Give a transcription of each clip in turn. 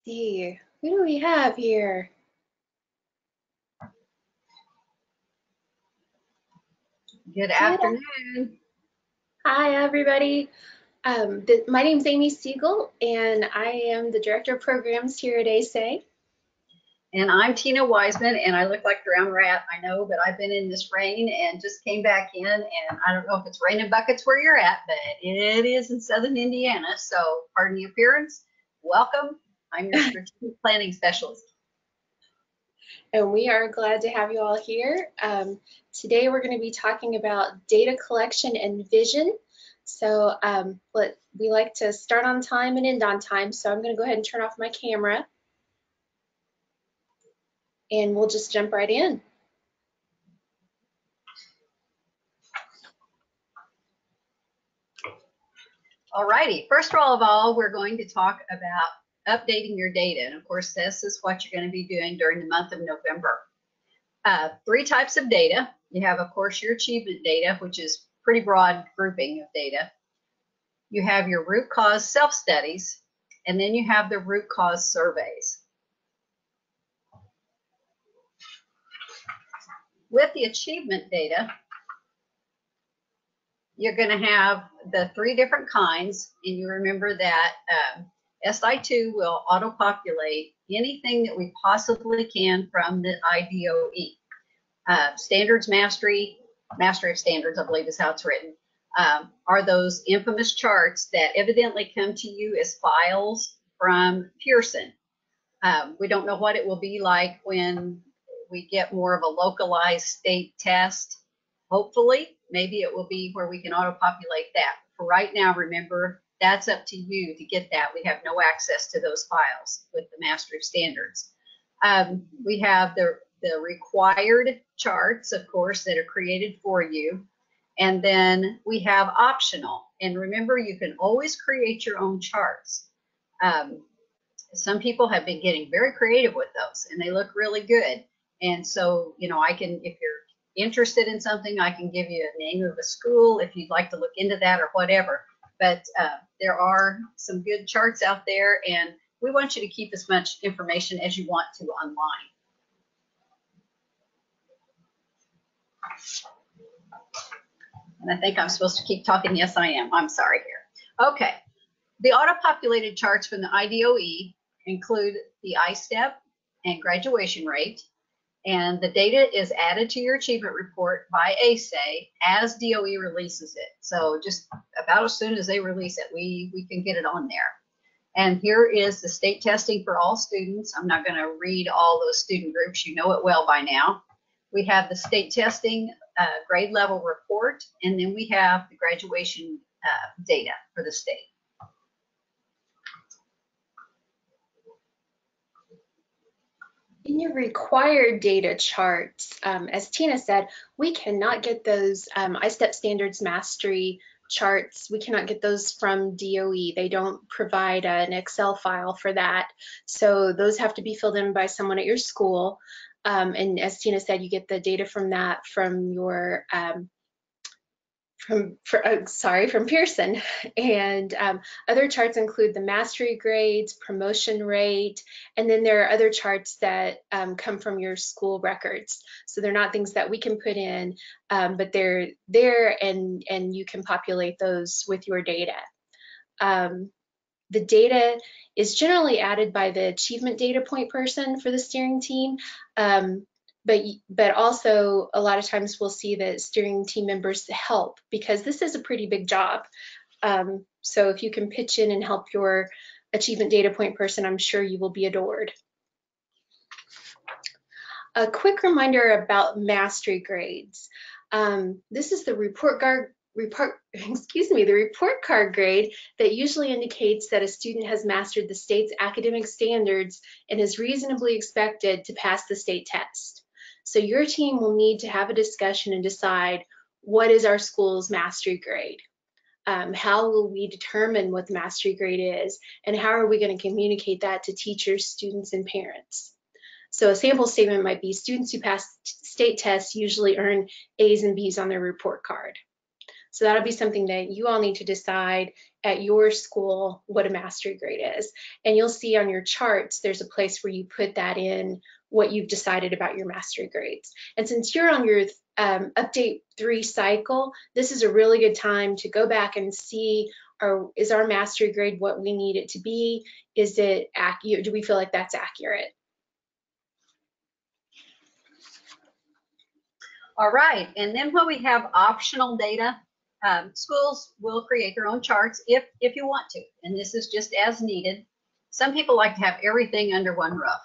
See, who do we have here? Good afternoon. Hi, everybody. My name is Amy Siegel, and I am the Director of Programs here at ASAI. And I'm Tina Wiseman, and I look like a drowned rat, I know, but I've been in this rain and just came back in, and I don't know if it's raining buckets where you're at, but it is in southern Indiana, so pardon the appearance. Welcome. I'm your strategic planning specialist. And we are glad to have you all here. Today we're going to be talking about data collection and vision. So we like to start on time and end on time, so I'm going to go ahead and turn off my camera. And we'll just jump right in. All righty. First of all, we're going to talk about updating your data. And of course, this is what you're going to be doing during the month of November. 3 types of data. You have, of course, your achievement data, which is pretty broad grouping of data. You have your root cause self-studies, and then you have the root cause surveys. With the achievement data, you're going to have the 3 different kinds, and you remember that SI2 will auto-populate anything that we possibly can from the IDOE. Standards mastery of standards, I believe is how it's written, are those infamous charts that evidently come to you as files from Pearson. We don't know what it will be like when we get more of a localized state test. Hopefully, maybe it will be where we can auto-populate that. For right now, remember, that's up to you to get that. We have no access to those files with the Mastery of Standards. We have the required charts, of course, that are created for you. And then we have optional. And remember, you can always create your own charts. Some people have been getting very creative with those, and they look really good. And so, you know, I can, if you're interested in something, I can give you a name of a school if you'd like to look into that or whatever. But there are some good charts out there, and we want you to keep as much information as you want to online. And I think I'm supposed to keep talking. Yes, I am. I'm sorry here. Okay. The auto-populated charts from the IDOE include the I-step and graduation rate, and the data is added to your achievement report by ASAI as DOE releases it. So just about as soon as they release it, we can get it on there. And here is the state testing for all students. I'm not going to read all those student groups. You know it well by now. We have the state testing grade level report, and then we have the graduation data for the state. In your required data charts, as Tina said, we cannot get those I-step standards mastery charts. We cannot get those from DOE. They don't provide an Excel file for that. So those have to be filled in by someone at your school. And as Tina said, you get the data from that from your from Pearson. And other charts include the mastery grades, promotion rate, and then there are other charts that come from your school records. So they're not things that we can put in, but they're there, and you can populate those with your data. The data is generally added by the achievement data point person for the steering team. But also a lot of times we'll see that steering team members help, because this is a pretty big job. So if you can pitch in and help your achievement data point person, I'm sure you will be adored. A quick reminder about mastery grades. This is the report card grade that usually indicates that a student has mastered the state's academic standards and is reasonably expected to pass the state test. So your team will need to have a discussion and decide, what is our school's mastery grade? How will we determine what the mastery grade is? And how are we going to communicate that to teachers, students, and parents? So a sample statement might be, students who pass state tests usually earn A's and B's on their report card. So that'll be something that you all need to decide at your school what a mastery grade is. And you'll see on your charts, there's a place where you put that in, what you've decided about your mastery grades. And since you're on your update 3 cycle, this is a really good time to go back and see, is our mastery grade what we need it to be? Is it accurate? Do we feel like that's accurate? All right, and then when we have optional data, schools will create their own charts if you want to, and this is just as needed. Some people like to have everything under one roof.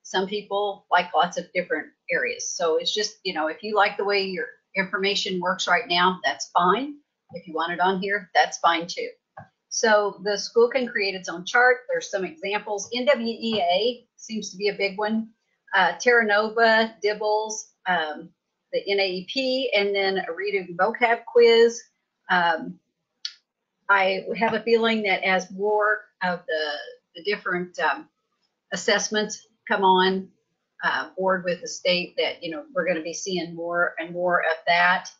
Some people like lots of different areas. So it's just, you know, if you like the way your information works right now, that's fine. If you want it on here, that's fine too. So the school can create its own chart. There's some examples. NWEA seems to be a big one. Terra Nova, Dibbles, the NAEP, and then a reading vocab quiz. I have a feeling that as more of the different assessments come on board with the state, that, you know, we're going to be seeing more and more of that.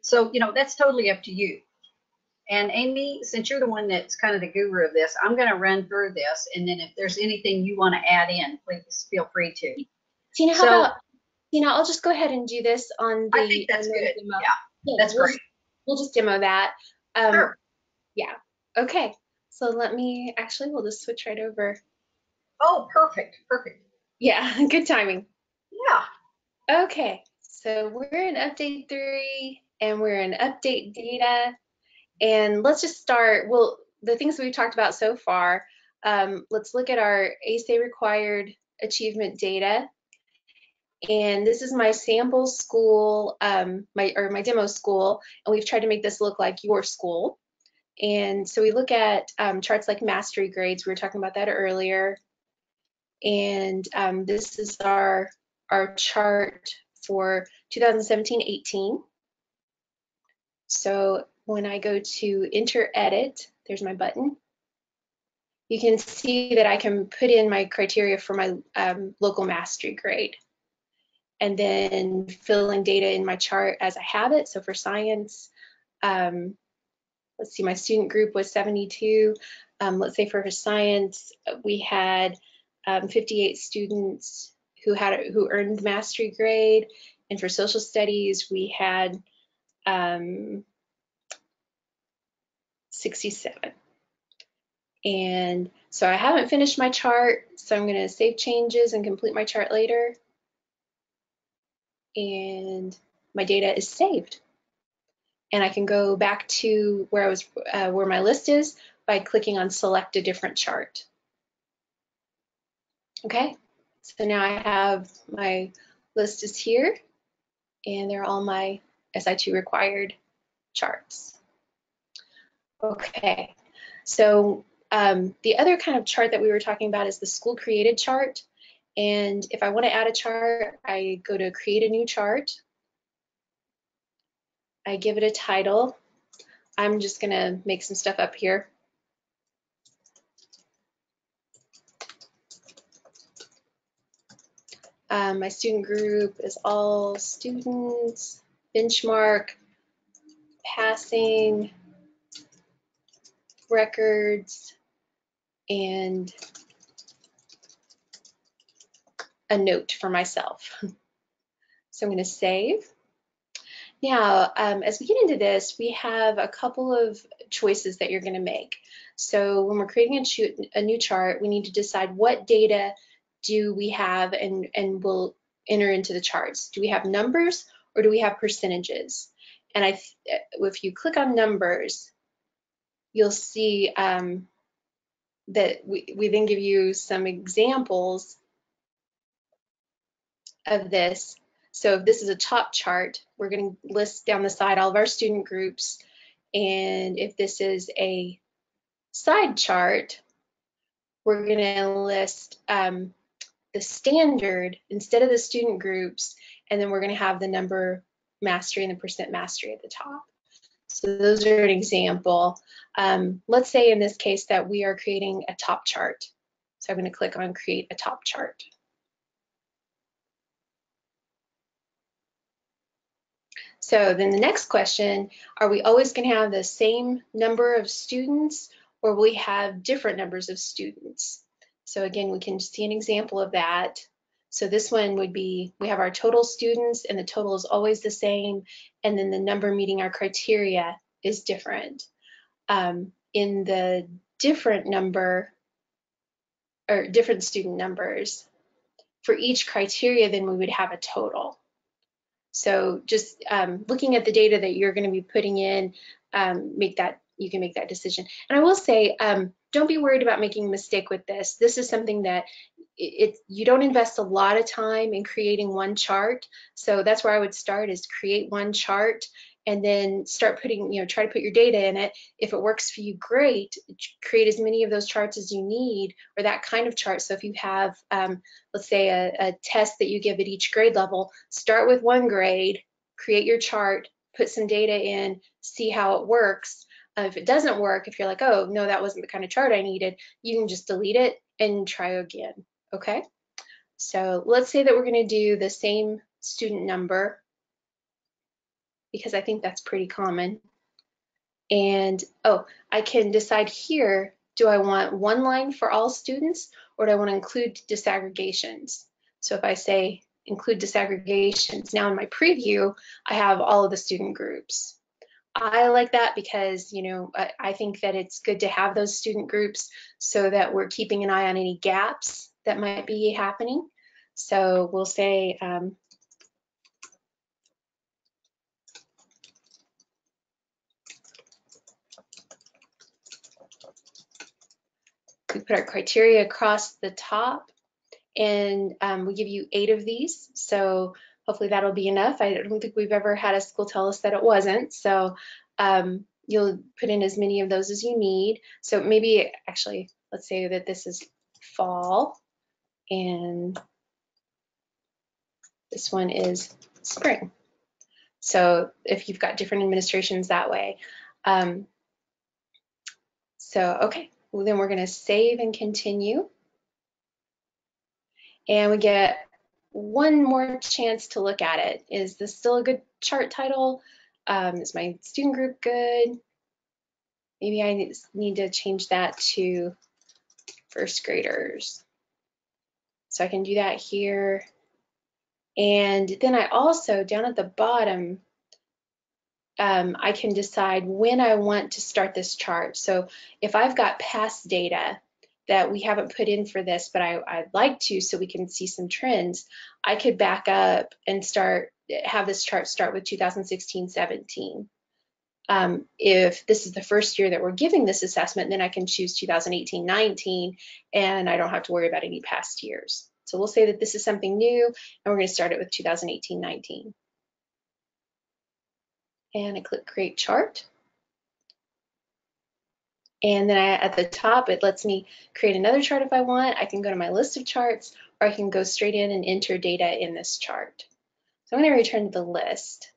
So, you know, that's totally up to you. And Amy, since you're the one that's kind of the guru of this, I'm going to run through this, and then if there's anything you want to add in, please feel free to. Tina, how about, Tina, I'll just go ahead and do this on the I think that's good. demo. Yeah, that's great. We'll just demo that. Sure. Yeah. Okay. So let me, actually, we'll just switch right over. Oh, perfect. Perfect. Yeah, good timing. Yeah. Okay. So we're in update 3 and we're in update data. And let's just start, well, the things we've talked about so far, let's look at our ASAI required achievement data. And this is my sample school, my demo school, and we've tried to make this look like your school. And so we look at charts like mastery grades. We were talking about that earlier. And this is our chart for 2017-18. So when I go to enter edit, there's my button. You can see that I can put in my criteria for my local mastery grade, and then fill in data in my chart as I have it. So for science, let's see, my student group was 72. Let's say for science, we had 58 students who earned mastery grade, and for social studies, we had 67. And so I haven't finished my chart, so I'm going to save changes and complete my chart later. And my data is saved. And I can go back to where I was, where my list is, by clicking on select a different chart. Okay, so now I have my list is here, and they're all my SI2 required charts. Okay, so the other kind of chart that we were talking about is the school created chart. And if I want to add a chart, I go to create a new chart. I give it a title. I'm just going to make some stuff up here. My student group is all students, benchmark, passing, records, and a note for myself. So I'm going to save. Now, as we get into this, we have a couple of choices that you're going to make. So when we're creating a new chart, we need to decide what data do we have and we'll enter into the charts. Do we have numbers or do we have percentages? And if you click on numbers, you'll see that we then give you some examples of this. So if this is a top chart, we're going to list down the side all of our student groups. And if this is a side chart, we're going to list the standard instead of the student groups, and then we're going to have the number mastery and the percent mastery at the top. So those are an example. Let's say in this case that we are creating a top chart. So I'm going to click on create a top chart. So then the next question, are we always going to have the same number of students, or will we have different numbers of students? So again, we can see an example of that. So this one would be, we have our total students and the total is always the same, and then the number meeting our criteria is different. In the different number, or different student numbers, for each criteria, then we would have a total. So just looking at the data that you're going to be putting in, you can make that decision. And I will say, don't be worried about making a mistake with this. This is something that you don't invest a lot of time in creating one chart. So that's where I would start, is create one chart and then start putting, try to put your data in it. If it works for you, great. Create as many of those charts as you need, or that kind of chart. So if you have, let's say a test that you give at each grade level, start with one grade, create your chart, put some data in, see how it works. If it doesn't work, if you're like, oh, no, that wasn't the kind of chart I needed, you can just delete it and try again, okay? So let's say that we're gonna do the same student number, because I think that's pretty common. And, oh, I can decide here, do I want one line for all students, or do I want to include disaggregations? So if I say include disaggregations, now in my preview, I have all of the student groups. I like that because, I think that it's good to have those student groups so that we're keeping an eye on any gaps that might be happening. So we'll say, we put our criteria across the top, and we give you 8 of these. So hopefully that'll be enough. I don't think we've ever had a school tell us that it wasn't. So you'll put in as many of those as you need. So maybe, actually, let's say that this is fall and this one is spring. So if you've got different administrations that way. Okay, well, then we're gonna save and continue. And we get one more chance to look at it. Is this still a good chart title? Is my student group good? Maybe I need to change that to first graders. So I can do that here. And then I also, down at the bottom, I can decide when I want to start this chart. So if I've got past data that we haven't put in for this, but I'd like to, so we can see some trends, I could back up and have this chart start with 2016-17. If this is the first year that we're giving this assessment, then I can choose 2018-19, and I don't have to worry about any past years. So we'll say that this is something new, and we're going to start it with 2018-19. And I click Create Chart. And then at the top, it lets me create another chart if I want. I can go to my list of charts, or I can go straight in and enter data in this chart. So I'm going to return to the list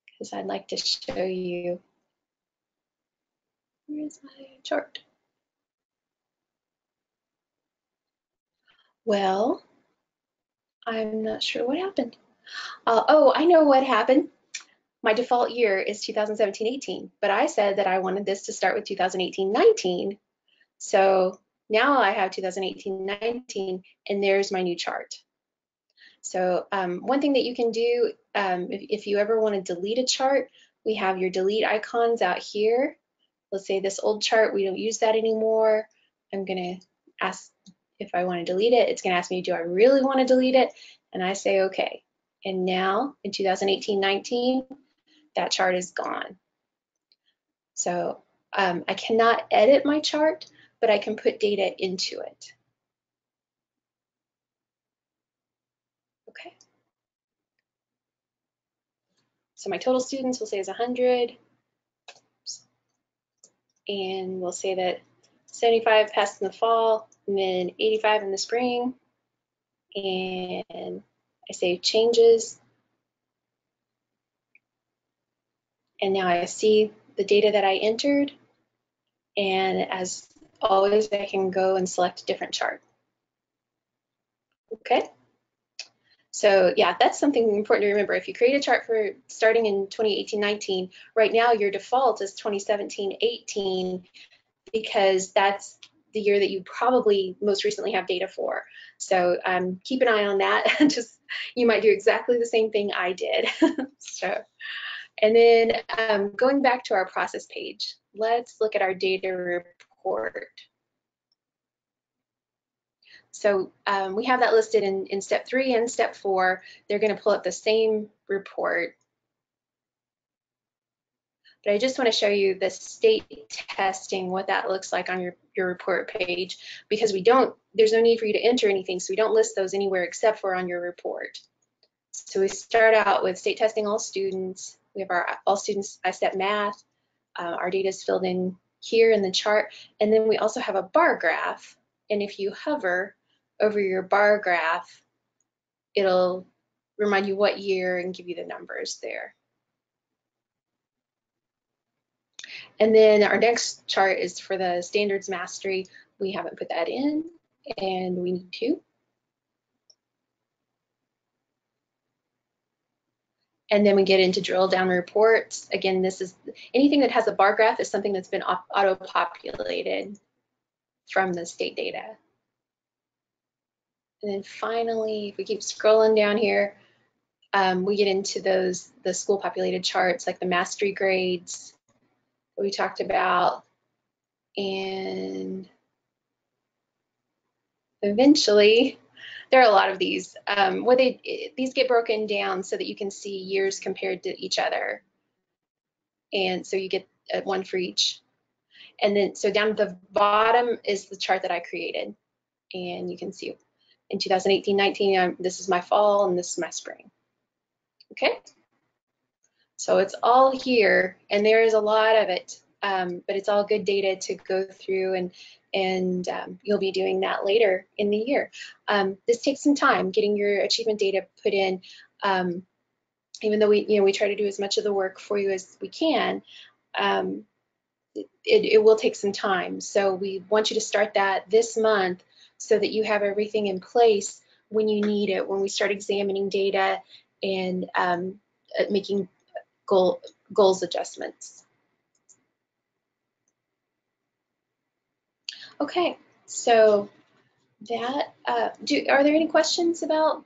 because I'd like to show you, where's my chart? Well, I'm not sure what happened. Oh, I know what happened. My default year is 2017-18, but I said that I wanted this to start with 2018-19. So now I have 2018-19, and there's my new chart. So one thing that you can do, if you ever want to delete a chart, we have your delete icons out here. Let's say this old chart, we don't use that anymore. I'm going to ask if I want to delete it. It's going to ask me, do I really want to delete it? And I say, okay. And now in 2018-19, that chart is gone. So I cannot edit my chart, but I can put data into it. Okay. So my total students, we'll say, is 100. And we'll say that 75 passed in the fall, and then 85 in the spring. And I save changes. And now I see the data that I entered. And as always, I can go and select a different chart. Okay. So yeah, that's something important to remember. If you create a chart for starting in 2018-19, right now your default is 2017-18 because that's the year that you probably most recently have data for. So keep an eye on that. Just you might do exactly the same thing I did. So, and then going back to our process page, let's look at our data report. So we have that listed in step 3 and step 4. They're going to pull up the same report. But I just want to show you the state testing, what that looks like on your report page, because there's no need for you to enter anything, so we don't list those anywhere except for on your report. So we start out with state testing all students. We have our all students I-STEP math. Our data is filled in here in the chart. And then we also have a bar graph. And if you hover over your bar graph, it'll remind you what year and give you the numbers there. And then our next chart is for the standards mastery. We haven't put that in, and we need to. And then we get into drill down reports. Again, this is anything that has a bar graph is something that's been auto-populated from the state data. And then finally, if we keep scrolling down here, we get into the school populated charts like the mastery grades that we talked about. And eventually, there are a lot of these. These get broken down so that you can see years compared to each other. And so you get one for each. And then, so down at the bottom is the chart that I created. And you can see in 2018-19, this is my fall and this is my spring. Okay? So it's all here, and there is a lot of it, but it's all good data to go through, and you'll be doing that later in the year. This takes some time, getting your achievement data put in. Even though we try to do as much of the work for you as we can, it will take some time. So we want you to start that this month so that you have everything in place when you need it, when we start examining data and making goals adjustments. Okay, so that, are there any questions about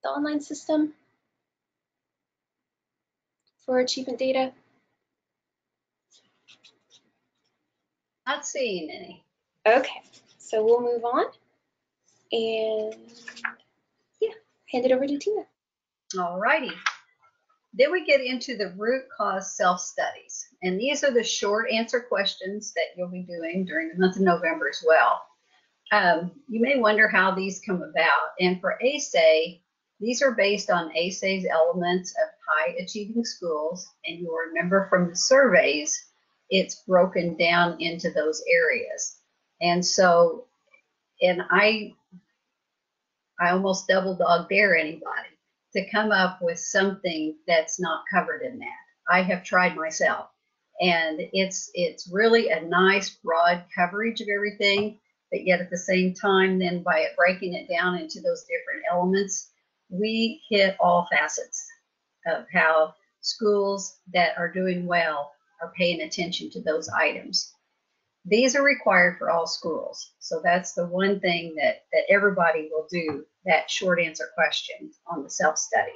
the online system for achievement data? Not seeing any. Okay, so we'll move on and yeah, hand it over to Tina. All righty. Then we get into the root cause self-studies. And these are the short answer questions that you'll be doing during the month of November as well. You may wonder how these come about. And for ASAI, these are based on ASAI's elements of high achieving schools. And you'll remember from the surveys, it's broken down into those areas. And so, and I almost double dog dare anybody to come up with something that's not covered in that. I have tried myself, and it's really a nice broad coverage of everything, but yet at the same time, then by breaking it down into those different elements, we hit all facets of how schools that are doing well are paying attention to those items. These are required for all schools. So that's the one thing that everybody will do, that short answer question on the self-study.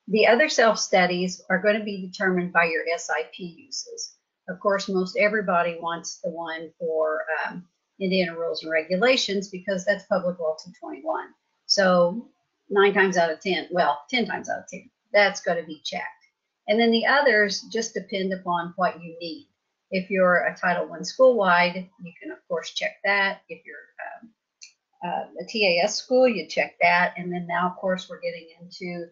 The other self-studies are going to be determined by your SIP uses. Of course, most everybody wants the one for Indiana Rules and Regulations because that's Public Law 221. So 9 times out of 10, well, 10 times out of 10, that's going to be checked. And then the others just depend upon what you need. If you're a Title I school-wide, you can, of course, check that. If you're a TAS school, you check that. And then now, of course, we're getting into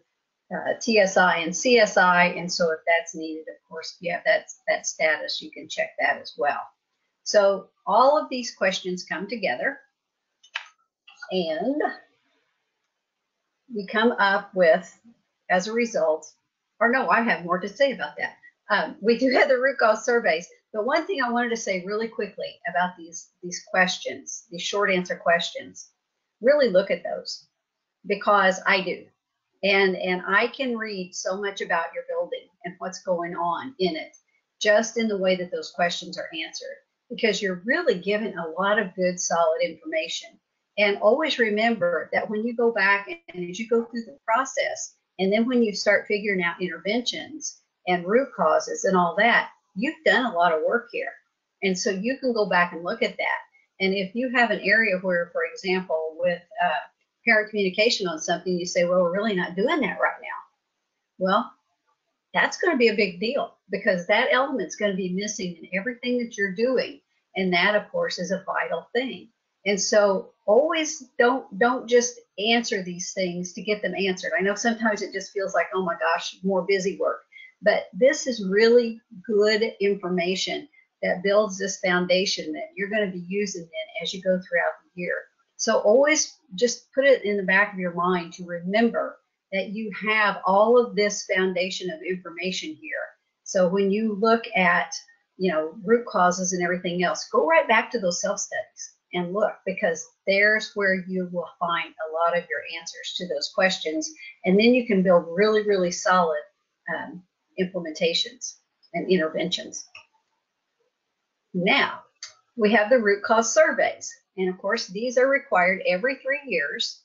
TSI and CSI. And so if that's needed, of course, if you have that status, you can check that as well. So all of these questions come together. And we come up with, as a result, or no, I have more to say about that. We do have the root cause surveys. But one thing I wanted to say really quickly about these questions, these short answer questions, really look at those. because I do. And I can read so much about your building and what's going on in it just in the way that those questions are answered, because you're really given a lot of good, solid information. And always remember that when you go back and as you go through the process, and then when you start figuring out interventions and root causes and all that, you've done a lot of work here. And so you can go back and look at that. And if you have an area where, for example, with parent communication on something, you say, well, we're really not doing that right now. Well, that's going to be a big deal, because that element's going to be missing in everything that you're doing. And that, of course, is a vital thing. And so always don't just answer these things to get them answered. I know sometimes it just feels like, oh my gosh, more busy work. But this is really good information that builds this foundation that you're going to be using then as you go throughout the year. So always just put it in the back of your mind to remember that you have all of this foundation of information here. So when you look at, root causes and everything else, go right back to those self-studies and look, because there's where you will find a lot of your answers to those questions. And then you can build really, really solid implementations and interventions. Now, we have the root cause surveys. And of course, these are required every 3 years.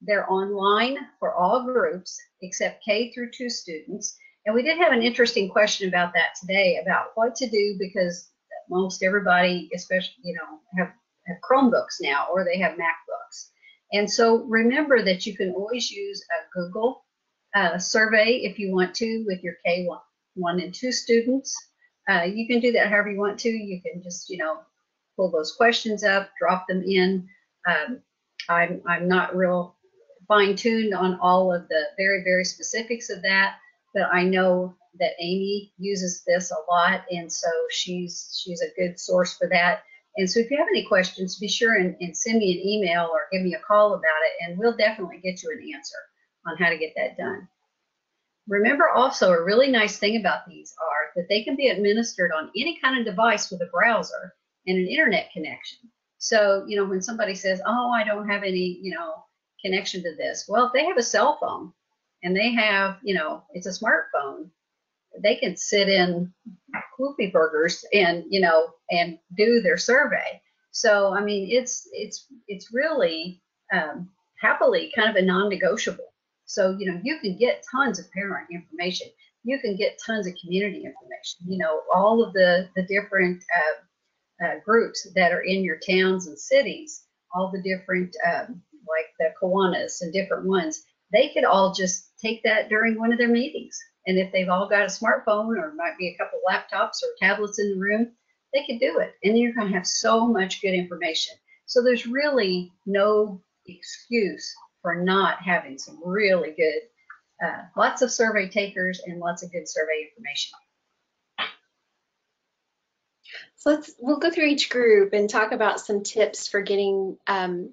They're online for all groups except K through 2 students. And we did have an interesting question about that today, about what to do, because most everybody, especially, have Chromebooks now, or they have MacBooks. And so remember that you can always use a Google survey if you want to with your K1 and 2 students. You can do that however you want to. You can just, pull those questions up, drop them in. I'm not real fine-tuned on all of the very, very specifics of that, but I know that Amy uses this a lot, and so she's a good source for that. And so if you have any questions, be sure and send me an email or give me a call about it, and we'll definitely get you an answer on how to get that done. Remember also, a really nice thing about these are that they can be administered on any kind of device with a browser and an internet connection. So, when somebody says, oh, I don't have any, connection to this. Well, if they have a cell phone and they have, it's a smartphone, they can sit in Whoopie Burgers and, and do their survey. So, I mean, it's really happily kind of a non-negotiable. So, you can get tons of parent information. You can get tons of community information, all of the different groups that are in your towns and cities, all the different, like the Kiwanis and different ones, they could all just take that during one of their meetings. And if they've all got a smartphone, or might be a couple laptops or tablets in the room, they could do it. And you're going to have so much good information. So there's really no excuse for not having some really good, lots of survey takers and lots of good survey information. So we'll go through each group and talk about some tips for getting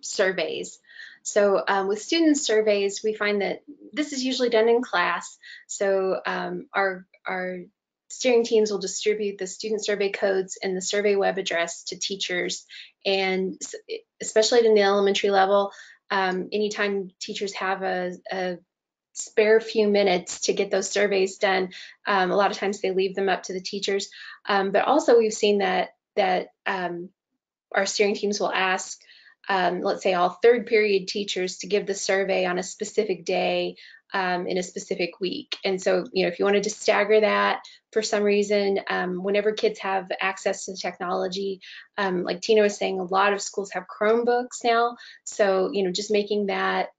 surveys. So with student surveys, we find that this is usually done in class. So our steering teams will distribute the student survey codes and the survey web address to teachers, and especially in the elementary level, anytime teachers have a spare few minutes to get those surveys done, a lot of times they leave them up to the teachers. But also we've seen that our steering teams will ask, let's say, all third period teachers to give the survey on a specific day in a specific week. And so, if you wanted to stagger that for some reason, whenever kids have access to technology, like Tina was saying, a lot of schools have Chromebooks now. So, just making that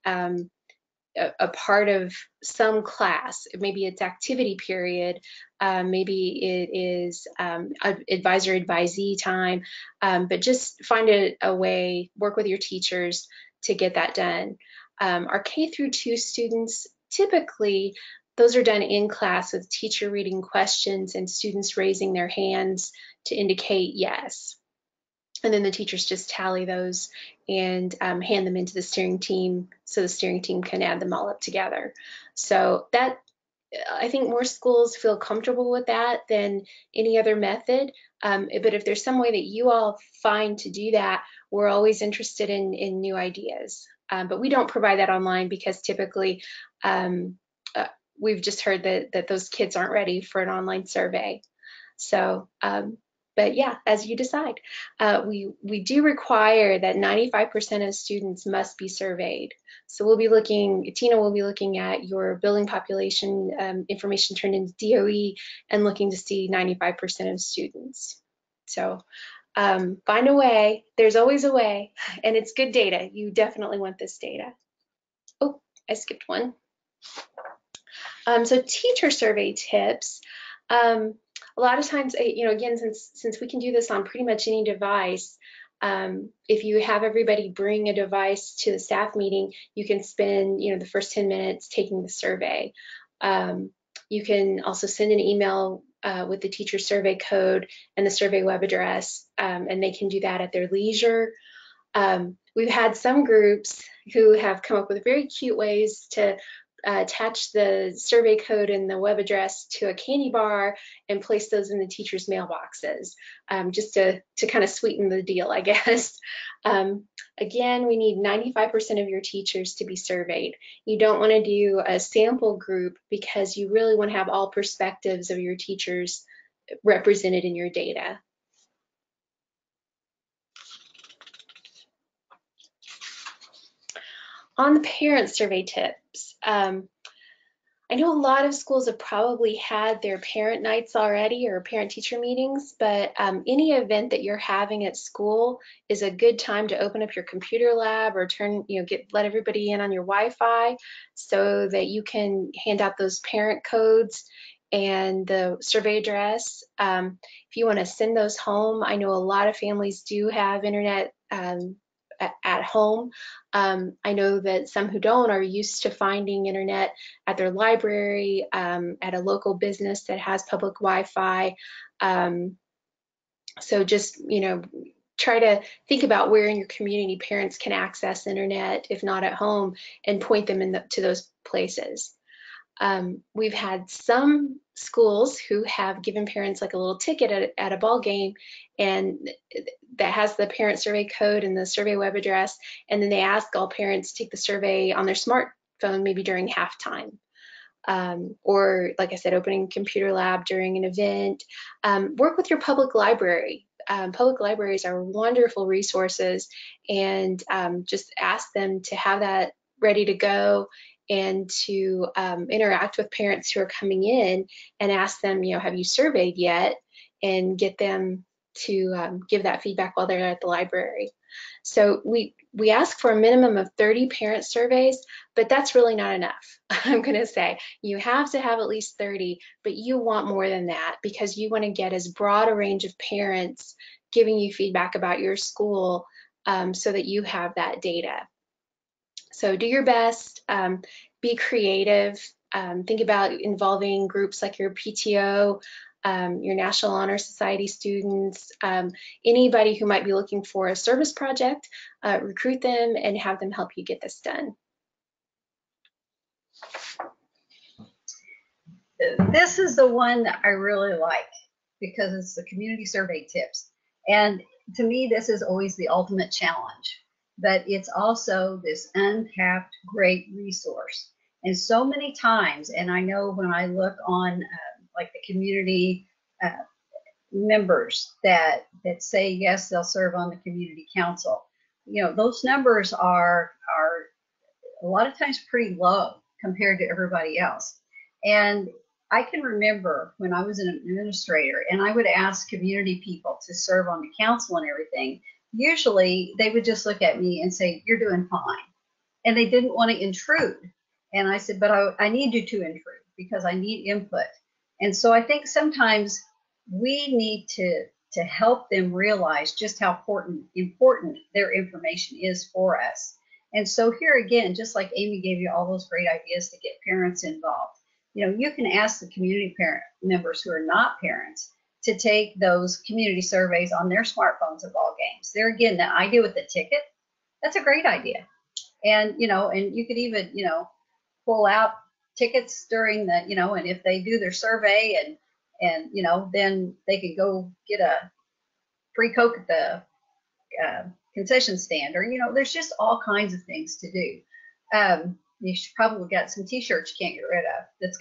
a part of some class. Maybe it's activity period, maybe it is advisor advisee time, but just find a way, work with your teachers to get that done. Our K through 2 students, typically those are done in class with teacher reading questions and students raising their hands to indicate yes. And then the teachers just tally those and hand them into the steering team, so the steering team can add them all up together. So that, I think more schools feel comfortable with that than any other method. But if there's some way that you all find to do that, we're always interested in new ideas. but we don't provide that online because typically we've just heard that those kids aren't ready for an online survey. So, but yeah, as you decide. We do require that 95% of students must be surveyed. So Tina will be looking at your building population information turned into DOE and looking to see 95% of students. So find a way. There's always a way, and it's good data. You definitely want this data. Oh, I skipped one. So teacher survey tips. A lot of times, again, since we can do this on pretty much any device, if you have everybody bring a device to the staff meeting, you can spend, the first 10 minutes taking the survey. You can also send an email with the teacher survey code and the survey web address, and they can do that at their leisure. We've had some groups who have come up with very cute ways to attach the survey code and the web address to a candy bar and place those in the teachers' mailboxes, just to kind of sweeten the deal, I guess. Again, we need 95% of your teachers to be surveyed. You don't want to do a sample group because you really want to have all perspectives of your teachers represented in your data. On the parent survey tips, I know a lot of schools have probably had their parent nights already or parent-teacher meetings, but any event that you're having at school is a good time to open up your computer lab or let everybody in on your Wi-Fi so that you can hand out those parent codes and the survey address. If you want to send those home, I know a lot of families do have internet at home. I know that some who don't are used to finding internet at their library, at a local business that has public Wi-Fi. So just, try to think about where in your community parents can access internet, if not at home, and point them to those places. We've had some schools who have given parents like a little ticket at a ball game, and that has the parent survey code and the survey web address, and then they ask all parents to take the survey on their smartphone, maybe during halftime. Or like I said, opening computer lab during an event. Work with your public library. Public libraries are wonderful resources, and just ask them to have that ready to go and to interact with parents who are coming in and ask them, have you surveyed yet? And get them to give that feedback while they're at the library. So we ask for a minimum of 30 parent surveys, but that's really not enough. I'm going to say you have to have at least 30, but you want more than that because you want to get as broad a range of parents giving you feedback about your school so that you have that data. So do your best, be creative, think about involving groups like your PTO, your National Honor Society students, anybody who might be looking for a service project, recruit them and have them help you get this done. This is the one that I really like because it's the community survey tips. And to me, this is always the ultimate challenge, but it's also this untapped great resource. And so many times, and I know when I look on like the community members that say yes, they'll serve on the community council, those numbers are a lot of times pretty low compared to everybody else. And I can remember when I was an administrator and I would ask community people to serve on the council and everything, usually they would just look at me and say, you're doing fine. And they didn't want to intrude. And I said, but I need you to intrude because I need input. And so I think sometimes we need to help them realize just how important their information is for us. And so here again, just like Amy gave you all those great ideas to get parents involved, you can ask the community parent members who are not parents to take those community surveys on their smartphones at ball games. There again, that idea with the ticket, that's a great idea. And, and you could even, pull out tickets during the, and if they do their survey and then they could go get a free Coke at the concession stand, or, there's just all kinds of things to do. You should probably got some t-shirts you can't get rid of that's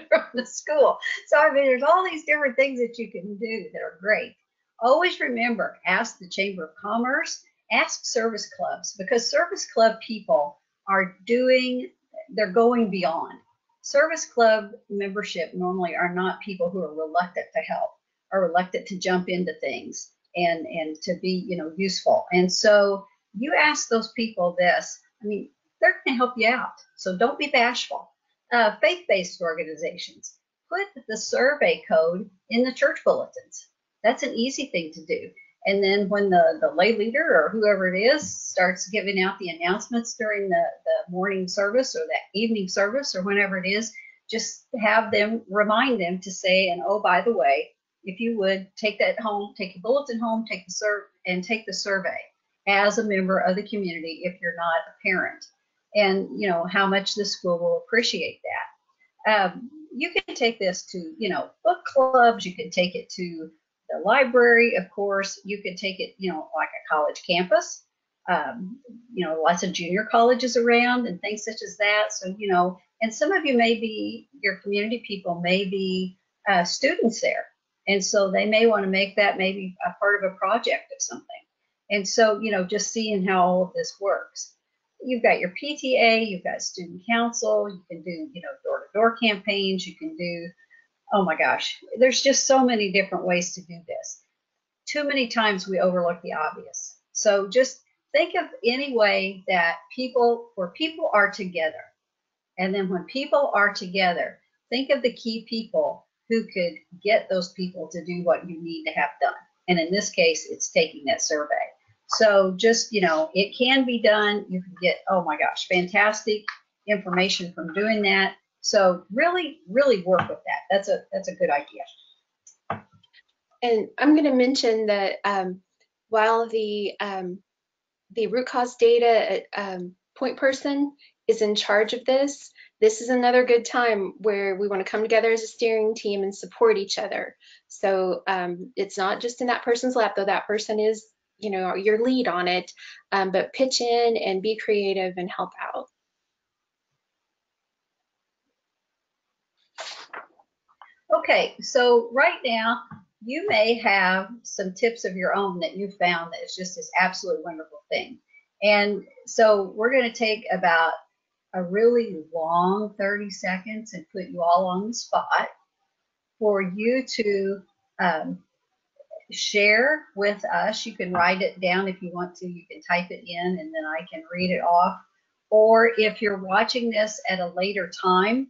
from the school. So, I mean, there's all these different things that you can do that are great. Always remember, ask the Chamber of Commerce, ask service clubs, because service club people they're going beyond. Service club membership normally are not people who are reluctant to help, are reluctant to jump into things and to be, useful. And so you ask those people this, I mean, they're going to help you out. So don't be bashful. Faith-based organizations, put the survey code in the church bulletins. That's an easy thing to do. And then when the lay leader or whoever it is starts giving out the announcements during the morning service or that evening service or whenever it is, just have them, remind them to say, and oh, by the way, if you would take that home, take your bulletin home, take the survey as a member of the community if you're not a parent, and how much the school will appreciate that. You can take this to book clubs. You can take it to the library, of course. You could take it like a college campus. Lots of junior colleges around and things such as that. So and some of you your community people may be students there, and so they may want to make that maybe a part of a project of something. And so just seeing how all of this works. You've got your PTA, you've got student council, you can do, door-to-door campaigns, you can do, oh my gosh, there's just so many different ways to do this. Too many times we overlook the obvious. So just think of any way that where people are together. And then when people are together, think of the key people who could get those people to do what you need to have done. And in this case, it's taking that survey. So just, it can be done. You can get, oh my gosh, fantastic information from doing that. So really, really work with that. That's a good idea. And I'm going to mention that while the root cause data point person is in charge of this is another good time where we want to come together as a steering team and support each other. So it's not just in that person's lap, though that person is your lead on it, but pitch in and be creative and help out. Okay, so right now you may have some tips of your own that you found that is just this absolutely wonderful thing. And so we're going to take about a really long 30 seconds and put you all on the spot for you to share with us. You can write it down if you want to. You can type it in and then I can read it off. Or if you're watching this at a later time,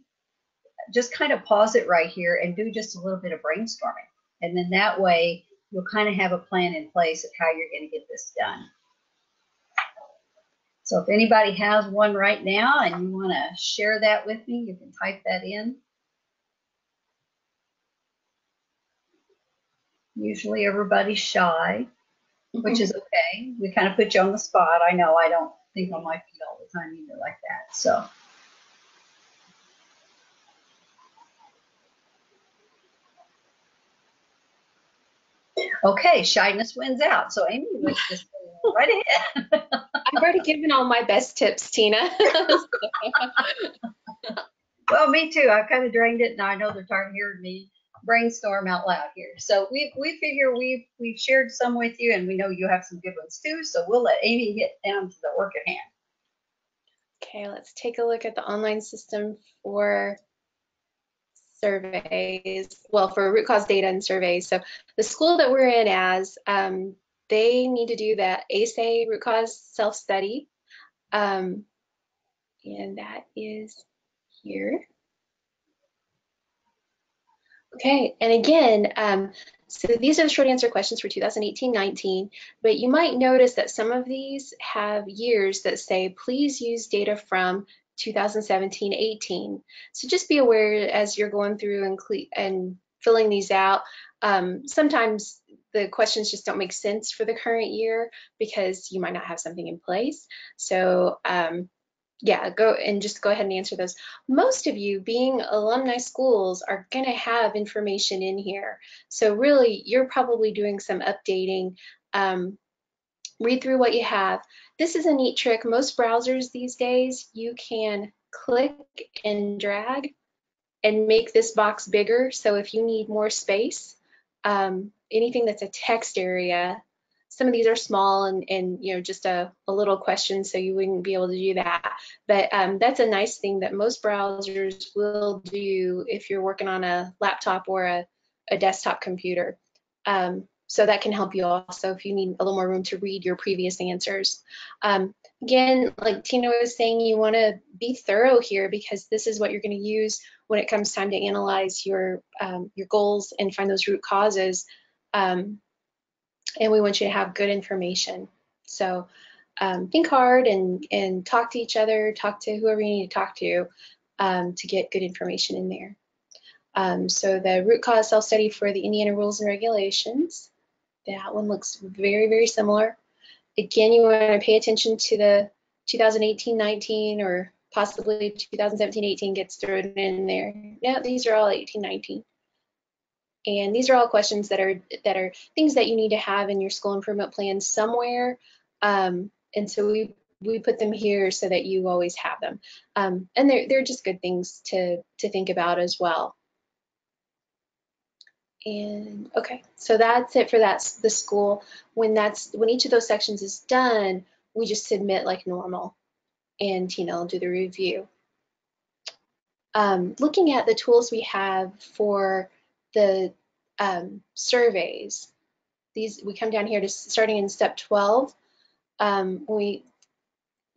just kind of pause it right here and do just a little bit of brainstorming. And then that way you'll kind of have a plan in place of how you're going to get this done. So if anybody has one right now and you want to share that with me, you can type that in. Usually everybody's shy, which is okay. We kind of put you on the spot. I know I don't think on my feet all the time either like that. So. Okay, shyness wins out. So Amy, let's just go right ahead. I've already given all my best tips, Tina. Well, me too. I've kind of drained it, and I know they're tired of hearing me brainstorm out loud here. So we figure we've shared some with you, and we know you have some good ones too. So we'll let Amy get down to the work at hand. Okay, let's take a look at the online system for surveys, well, for root cause data and surveys. So the school that we're in as, they need to do that ASAI root cause self-study, and that is here. Okay, and again, so these are the short answer questions for 2018-19, but you might notice that some of these have years that say, please use data from 2017-18. So just be aware as you're going through and filling these out. Sometimes the questions just don't make sense for the current year because you might not have something in place. So yeah, go ahead and answer those. Most of you, being alumni schools, are going to have information in here. So really, you're probably doing some updating read through what you have. This is a neat trick. Most browsers these days, you can click and drag and make this box bigger. So if you need more space, anything that's a text area, some of these are small and you know, just a little question, so you wouldn't be able to do that. But that's a nice thing that most browsers will do if you're working on a laptop or a desktop computer. So that can help you also if you need a little more room to read your previous answers. Again, like Tina was saying, you want to be thorough here because this is what you're going to use when it comes time to analyze your goals and find those root causes. And we want you to have good information. So think hard and talk to each other, talk to whoever you need to get good information in there. So the root cause self-study for the Indiana rules and regulations, that one looks very, very similar. Again, you want to pay attention to the 2018-19 or possibly 2017-18 gets thrown in there. No, these are all 18-19. And these are all questions that are things that you need to have in your school improvement plan somewhere. And so we put them here so that you always have them. And they're just good things to think about as well. And okay, so that's it for the school. When each of those sections is done, we just submit like normal, and Tina will do the review. Looking at the tools we have for the surveys, we come down here to starting in step 12. We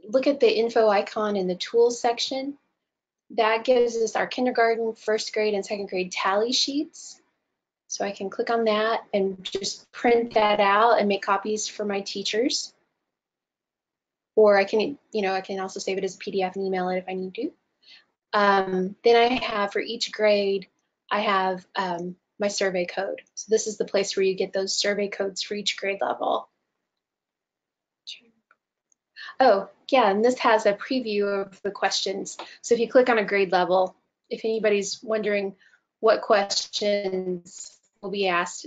look at the info icon in the tools section. That gives us our kindergarten, first grade, and second grade tally sheets. So I can click on that and just print that out and make copies for my teachers. Or I can, I can also save it as a PDF and email it if I need to. Then I have for each grade, I have my survey code. So this is the place where you get those survey codes for each grade level. Oh, yeah, and this has a preview of the questions. So if you click on a grade level, if anybody's wondering what questions will be asked,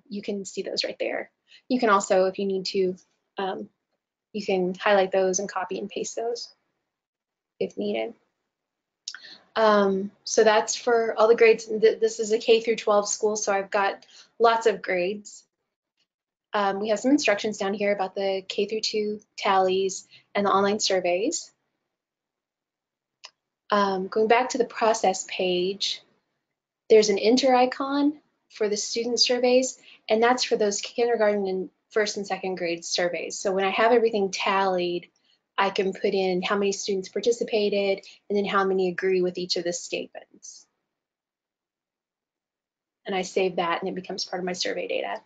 you can see those right there. You can also, if you need to, you can highlight those and copy and paste those if needed. So that's for all the grades. This is a K through 12 school, so I've got lots of grades. We have some instructions down here about the K through 2 tallies and the online surveys. Going back to the process page, there's an enter icon for the student surveys, and that's for those kindergarten and first and second grade surveys. So when I have everything tallied, I can put in how many students participated and then how many agree with each of the statements. And I save that and it becomes part of my survey data.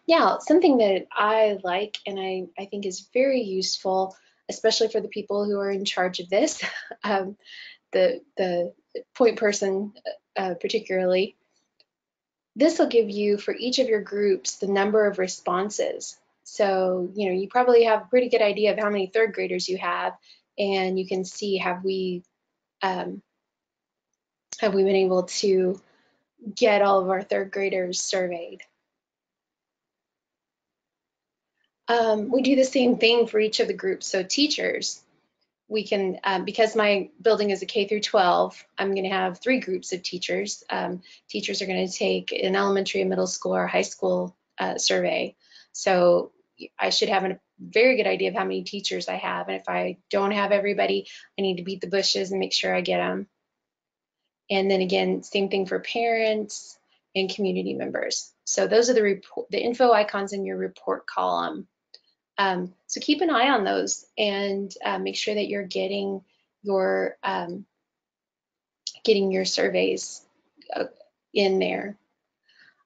Now, something that I like and I think is very useful, especially for the people who are in charge of this, the point person particularly, this will give you for each of your groups the number of responses. So, you probably have a pretty good idea of how many third graders you have, and you can see have we been able to get all of our third graders surveyed. We do the same thing for each of the groups. So teachers, we can, because my building is a K through 12, I'm going to have 3 groups of teachers. Teachers are going to take an elementary, a middle school, or high school survey. So I should have a very good idea of how many teachers I have. And if I don't have everybody, I need to beat the bushes and make sure I get them. And then again, same thing for parents and community members. So those are the info icons in your report column. So keep an eye on those and make sure that you're getting your surveys in there.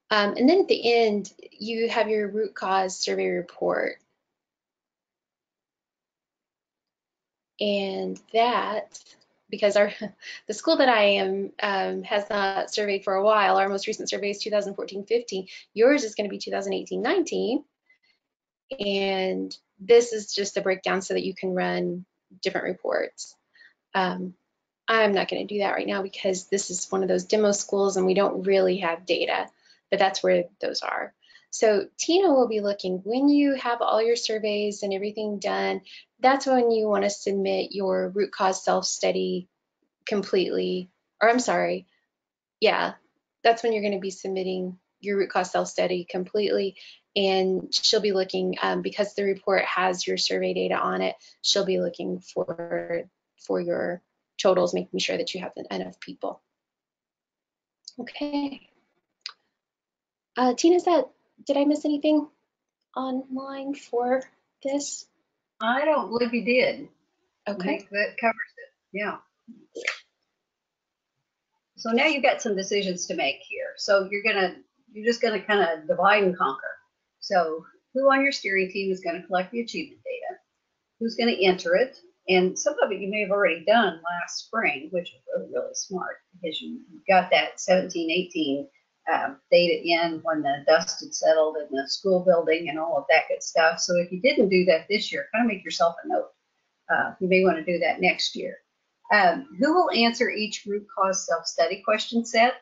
And then at the end, you have your root cause survey report. And that, because the school that I am has not surveyed for a while, our most recent survey is 2014-15. Yours is going to be 2018-19. And this is just a breakdown so that you can run different reports. I'm not going to do that right now because this is one of those demo schools and we don't really have data, but that's where those are. So Tina will be looking, when you have all your surveys and everything done, that's when you want to submit your root cause self-study completely, or I'm sorry, yeah, that's when you're going to be submitting your root cause self-study completely. And she'll be looking, because the report has your survey data on it, she'll be looking for your totals, making sure that you have enough people. Okay. Tina, did I miss anything online for this? I don't believe you did. Okay. I think that covers it. Yeah. So now you've got some decisions to make here. So you're just gonna kind of divide and conquer. So who on your steering team is going to collect the achievement data? Who's going to enter it? And some of it you may have already done last spring, which was really, really smart because you got that 17, 18 data in when the dust had settled in the school building and all of that good stuff. So if you didn't do that this year, kind of make yourself a note. You may want to do that next year. Who will answer each root cause self-study question set?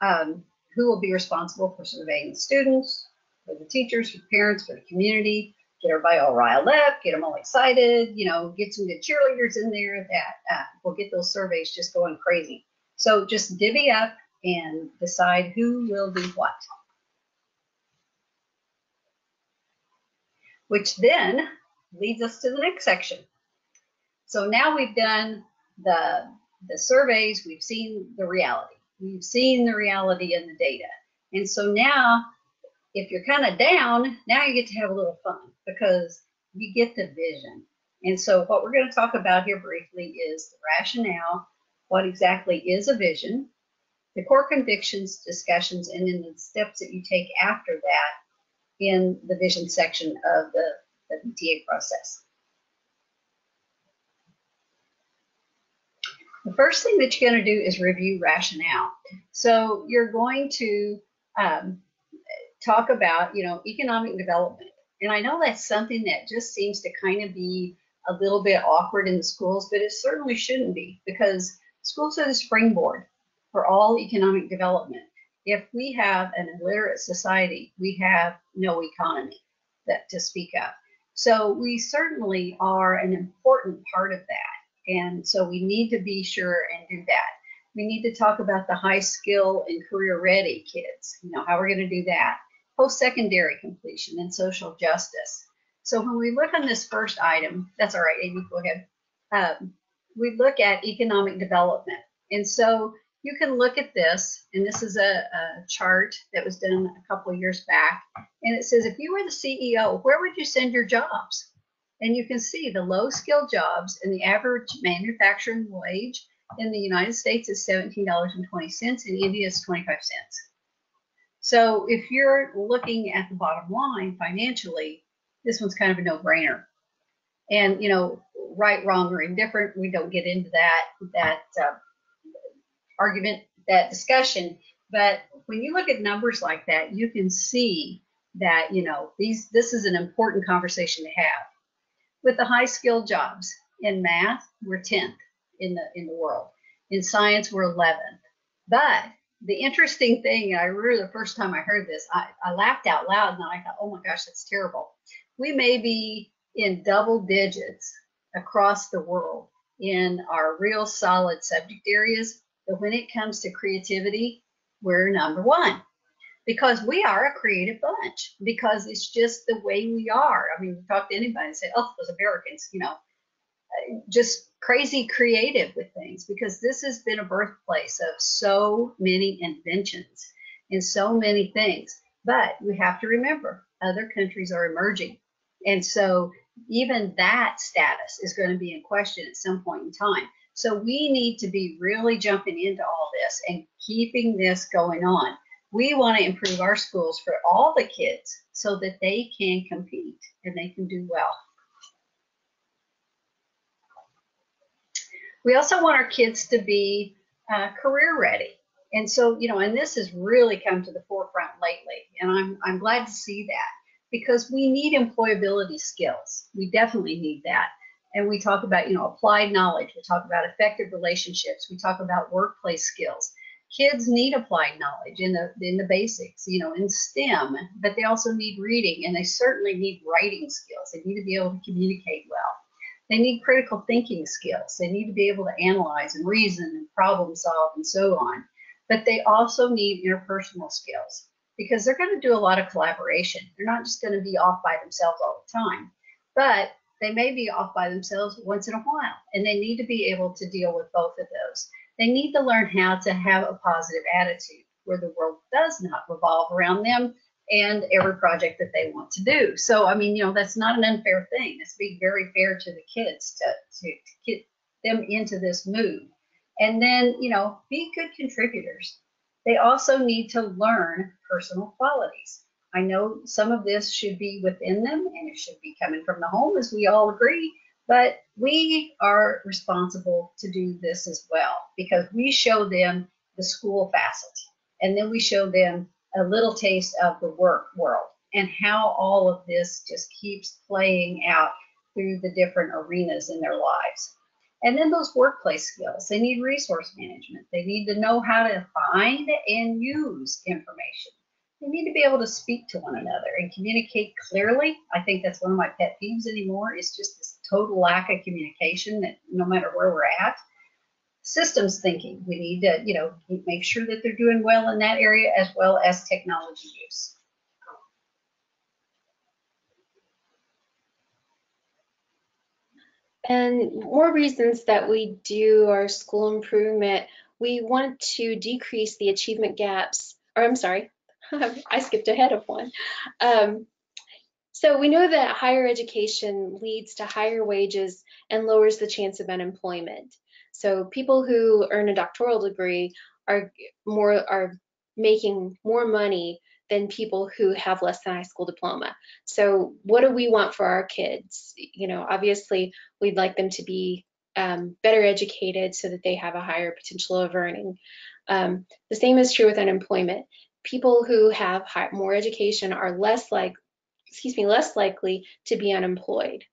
Who will be responsible for surveying the students, for the teachers, for the parents, for the community? Get everybody all riled up, get them all excited, get some good cheerleaders in there that will get those surveys just going crazy. So just divvy up and decide who will do what. Which then leads us to the next section. So now we've done the surveys, we've seen the reality. We've seen the reality in the data. And so now, if you're kind of down, now you get to have a little fun because you get the vision. And so what we're going to talk about here briefly is the rationale, what exactly is a vision, the core convictions, discussions, and then the steps that you take after that in the vision section of the VTA process. The first thing that you're going to do is review rationale. So you're going to talk about, economic development. And I know that's something that just seems to kind of be a little bit awkward in the schools, but it certainly shouldn't be because schools are the springboard for all economic development. If we have an illiterate society, we have no economy to speak of. So we certainly are an important part of that. And so we need to be sure and do that. We need to talk about the high skill and career ready kids, how we're going to do that. Post-secondary completion and social justice. So when we look on this first item, that's all right, Amy, go ahead. We look at economic development. And so you can look at this, and this is a chart that was done a couple of years back. And it says, if you were the CEO, where would you send your jobs? And you can see the low skilled jobs and the average manufacturing wage in the United States is $17.20 and India is 25 cents. So if you're looking at the bottom line financially, this one's kind of a no-brainer. And, right, wrong, or indifferent, we don't get into that argument, that discussion. But when you look at numbers like that, you can see that, this is an important conversation to have. With the high skilled jobs in math, we're 10th in the world. In science, we're 11th. But the interesting thing, I remember the first time I heard this, I laughed out loud and I thought, oh my gosh, that's terrible. We may be in double digits across the world in our real solid subject areas, but when it comes to creativity, we're number one. Because we are a creative bunch, because it's just the way we are. I mean, talk to anybody and say, oh, those Americans, just crazy creative with things, because this has been a birthplace of so many inventions and so many things. But we have to remember, other countries are emerging. And so even that status is going to be in question at some point in time. So we need to be really jumping into all this and keeping this going on. We want to improve our schools for all the kids so that they can compete and they can do well. We also want our kids to be career ready. And so, and this has really come to the forefront lately. And I'm glad to see that because we need employability skills. We definitely need that. And we talk about, applied knowledge. We talk about effective relationships. We talk about workplace skills. Kids need applied knowledge in the basics, in STEM, but they also need reading, and they certainly need writing skills. They need to be able to communicate well. They need critical thinking skills. They need to be able to analyze and reason and problem solve and so on. But they also need interpersonal skills because they're going to do a lot of collaboration. They're not just going to be off by themselves all the time, but they may be off by themselves once in a while, and they need to be able to deal with both of those. They need to learn how to have a positive attitude where the world does not revolve around them and every project that they want to do. So, I mean, that's not an unfair thing. It's being very fair to the kids to get them into this mood. And then, be good contributors. They also need to learn personal qualities. I know some of this should be within them and it should be coming from the home, as we all agree, but we are responsible to do this as well because we show them the school facet and then we show them a little taste of the work world and how all of this just keeps playing out through the different arenas in their lives. And then those workplace skills, they need resource management. They need to know how to find and use information. They need to be able to speak to one another and communicate clearly. I think that's one of my pet peeves anymore is just this total lack of communication that no matter where we're at. Systems thinking, we need to, make sure that they're doing well in that area as well as technology use. And more reasons that we do our school improvement, we want to decrease the achievement gaps, or I'm sorry, I skipped ahead of one. So we know that higher education leads to higher wages and lowers the chance of unemployment. So people who earn a doctoral degree are making more money than people who have less than high school diploma. So what do we want for our kids? Obviously we'd like them to be better educated so that they have a higher potential of earning. The same is true with unemployment. People who have more education are less likely to be unemployed.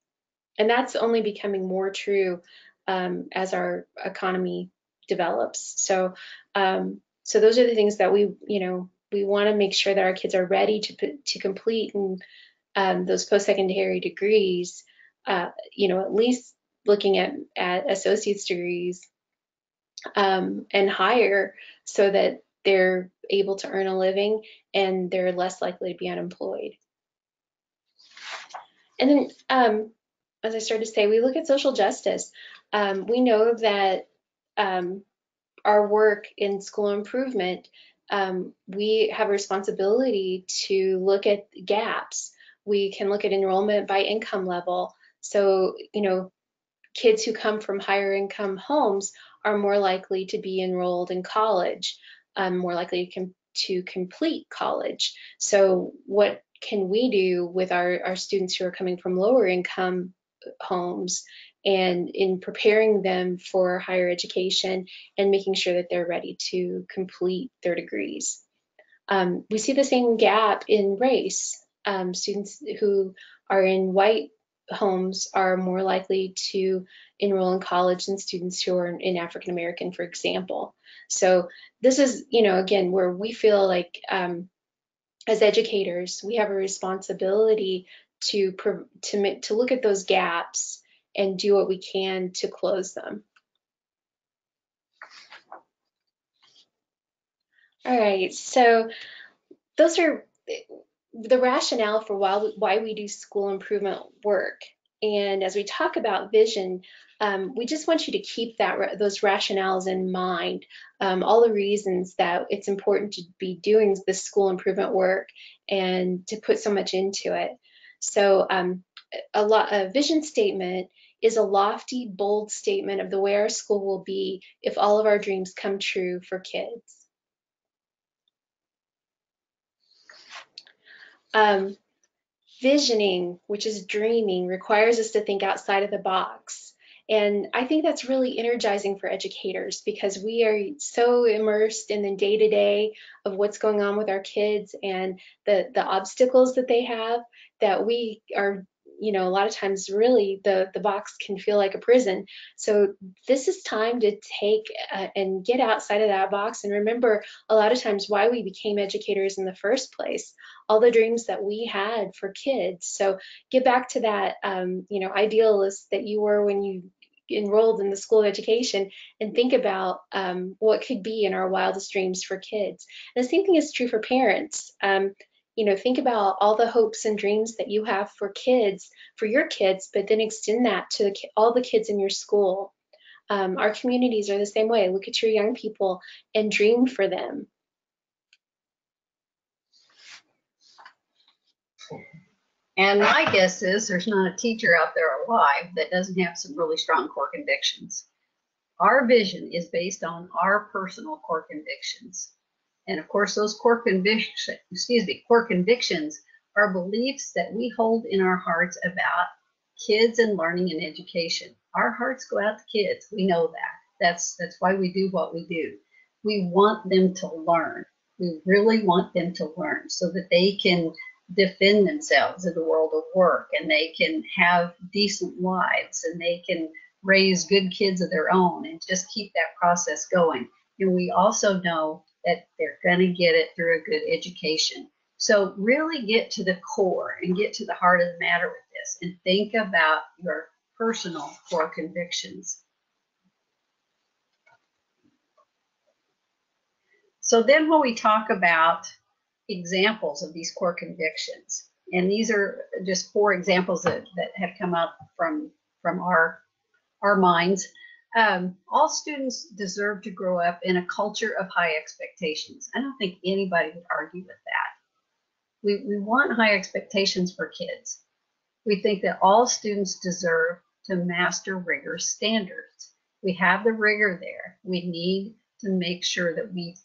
And that's only becoming more true as our economy develops. So those are the things that we want to make sure that our kids are ready to complete and those post-secondary degrees, at least looking at associate's degrees and higher so that they're able to earn a living and they're less likely to be unemployed. And then, as I started to say, we look at social justice. We know that our work in school improvement, we have a responsibility to look at gaps. We can look at enrollment by income level. So, kids who come from higher income homes are more likely to be enrolled in college, more likely to complete college. So what can we do with our students who are coming from lower income homes and in preparing them for higher education and making sure that they're ready to complete their degrees? We see the same gap in race. Students who are in white homes are more likely to enroll in college than students who are in African American, for example. So this is, again, where we feel like as educators, we have a responsibility to look at those gaps and do what we can to close them. All right, so those are the rationale for why we do school improvement work. And as we talk about vision, we just want you to keep those rationales in mind, all the reasons that it's important to be doing this school improvement work and to put so much into it. So a vision statement is a lofty, bold statement of the way our school will be if all of our dreams come true for kids. Visioning, which is dreaming, requires us to think outside of the box. And I think that's really energizing for educators because we are so immersed in the day-to-day of what's going on with our kids and the obstacles that they have that we are you know, a lot of times really the box can feel like a prison. So this is time to take and get outside of that box and remember a lot of times why we became educators in the first place, all the dreams that we had for kids. So get back to that, you know, idealist that you were when you enrolled in the School of Education, and think about what could be in our wildest dreams for kids. And the same thing is true for parents. You know, think about all the hopes and dreams that you have for kids, for your kids, but then extend that to all the kids in your school. Our communities are the same way. Look at your young people and dream for them. And my guess is there's not a teacher out there alive that doesn't have some really strong core convictions. Our vision is based on our personal core convictions. And of course, those core convictions are beliefs that we hold in our hearts about kids and learning and education. Our hearts go out to kids. We know that. That's why we do what we do. We want them to learn. We really want them to learn so that they can defend themselves in the world of work, and they can have decent lives, and they can raise good kids of their own and just keep that process going. And we also know that they're going to get it through a good education. So really get to the core and get to the heart of the matter with this and think about your personal core convictions. So then when we talk about examples of these core convictions, and these are just 4 examples that have come up from our minds. All students deserve to grow up in a culture of high expectations. I don't think anybody would argue with that. We want high expectations for kids. We think that all students deserve to master rigorous standards. We have the rigor there. We need to make sure that we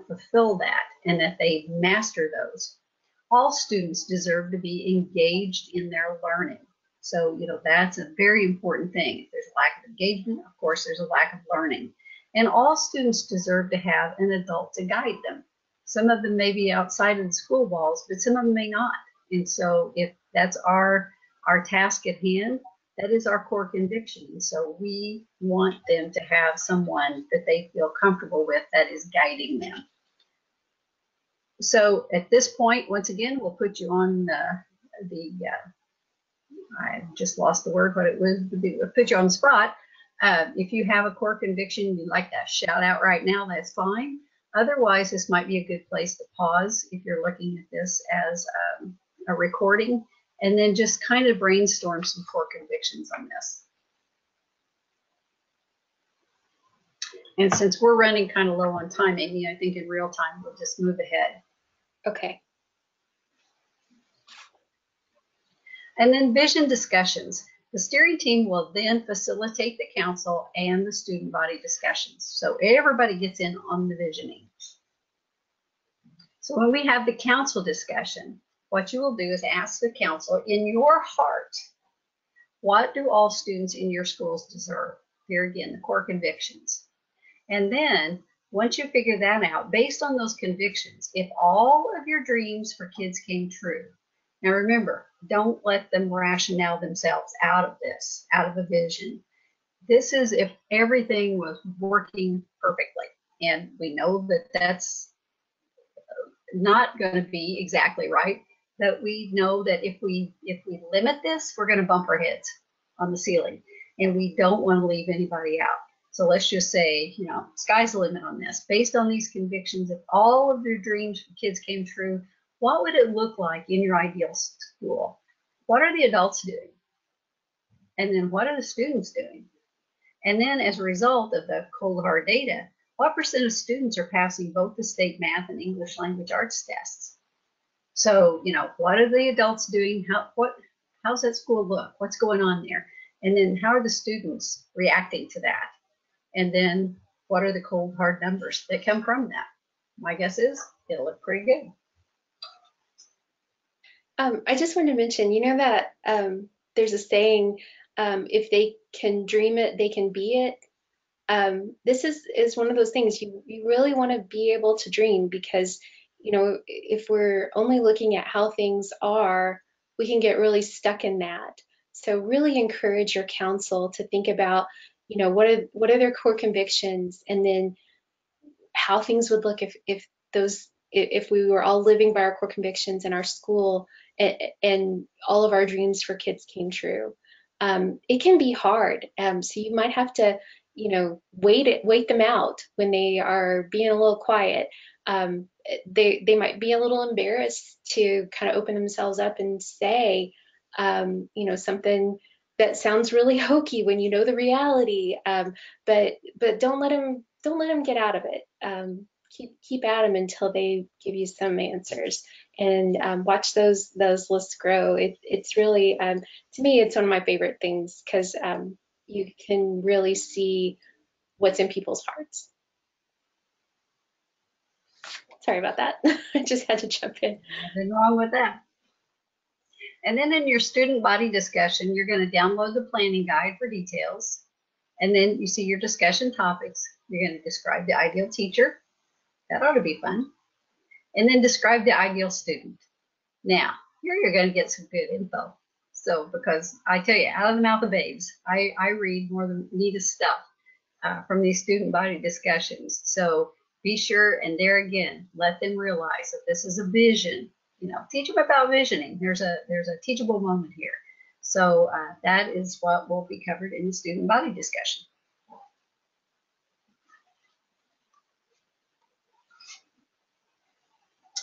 fulfill that and that they master those. All students deserve to be engaged in their learning. So, that's a very important thing. If there's a lack of engagement, of course, there's a lack of learning. And all students deserve to have an adult to guide them. Some of them may be outside of the school walls, but some of them may not. And so if that's our task at hand, that is our core conviction. So we want them to have someone that they feel comfortable with that is guiding them. So at this point, once again, we'll put you on I just lost the word, what it was, put you on the spot. If you have a core conviction you'd like to shout out right now, that's fine. Otherwise, this might be a good place to pause if you're looking at this as a recording, and then just kind of brainstorm some core convictions on this. And since we're running kind of low on time, Amy, I think in real time, we'll just move ahead. Okay. And then vision discussions. The steering team will then facilitate the council and the student body discussions. So everybody gets in on the visioning. So when we have the council discussion, what you will do is ask the council, in your heart, what do all students in your schools deserve? Here again, the core convictions. And then once you figure that out, based on those convictions, if all of your dreams for kids came true, now remember, don't let them rationale themselves out of this, out of a vision. This is if everything was working perfectly. And we know that that's not going to be exactly right. But we know that if we limit this, we're going to bump our heads on the ceiling. And we don't want to leave anybody out. So let's just say, sky's the limit on this. Based on these convictions, if all of your dreams for kids came true, what would it look like in your ideal school? What are the adults doing? And then what are the students doing? And then as a result of the cold hard data, what % of students are passing both the state math and English language arts tests? So, what are the adults doing? How's that school look? What's going on there? And then how are the students reacting to that? And then what are the cold hard numbers that come from that? My guess is it'll look pretty good. I just wanted to mention, that there's a saying, if they can dream it, they can be it. This is one of those things you really want to be able to dream, because, if we're only looking at how things are, we can get really stuck in that. So really encourage your council to think about, what are their core convictions, and then how things would look if we were all living by our core convictions in our school, and all of our dreams for kids came true. It can be hard. So you might have to, wait them out when they are being a little quiet. They might be a little embarrassed to kind of open themselves up and say, something that sounds really hokey when you know the reality. But don't let them get out of it. Keep at them until they give you some answers, and watch those lists grow. It's really, to me, it's one of my favorite things, because you can really see what's in people's hearts. Sorry about that. I just had to jump in. Nothing wrong with that. And then in your student body discussion, you're going to download the planning guide for details. And then you see your discussion topics. You're going to describe the ideal teacher. That ought to be fun. And then describe the ideal student. Now, here you're going to get some good info. So, because I tell you, out of the mouth of babes, I read more than neatest stuff from these student body discussions. So be sure, and there again, let them realize that this is a vision. Teach them about visioning. There's a teachable moment here. So that is what will be covered in the student body discussion.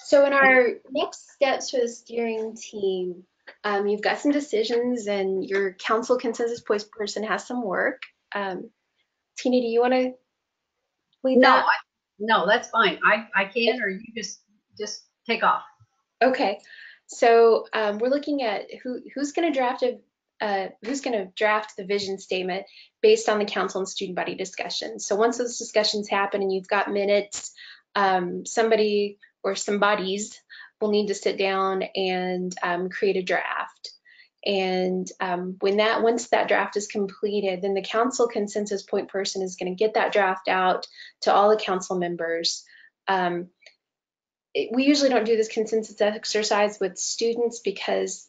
So in our next steps for the steering team, you've got some decisions, and your council consensus point person has some work. Tina, do you want to lead that? No, that's fine. I can, or you just take off. Okay. So we're looking at who's going to draft the vision statement based on the council and student body discussions. So once those discussions happen and you've got minutes, somebody or some bodies will need to sit down and create a draft. And once that draft is completed, then the council consensus point person is going to get that draft out to all the council members. We usually don't do this consensus exercise with students, because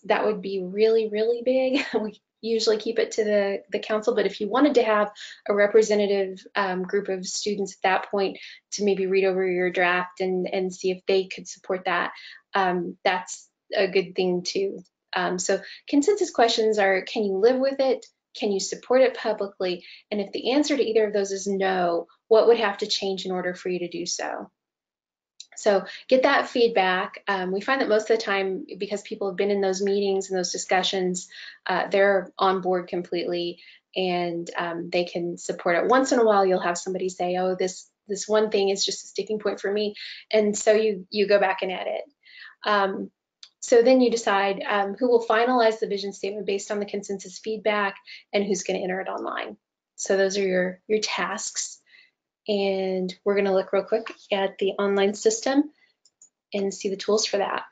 that would be really, really big. We usually keep it to the council, but if you wanted to have a representative group of students at that point to maybe read over your draft and see if they could support that, that's a good thing too. So consensus questions are: can you live with it? Can you support it publicly? And if the answer to either of those is no, what would have to change in order for you to do so? So get that feedback. We find that most of the time, because people have been in those meetings and those discussions, they're on board completely, and they can support it. Once in a while, you'll have somebody say, oh, this one thing is just a sticking point for me. And so you go back and edit. So then you decide who will finalize the vision statement based on the consensus feedback, and who's going to enter it online. So those are your tasks. And we're going to look real quick at the online system and see the tools for that.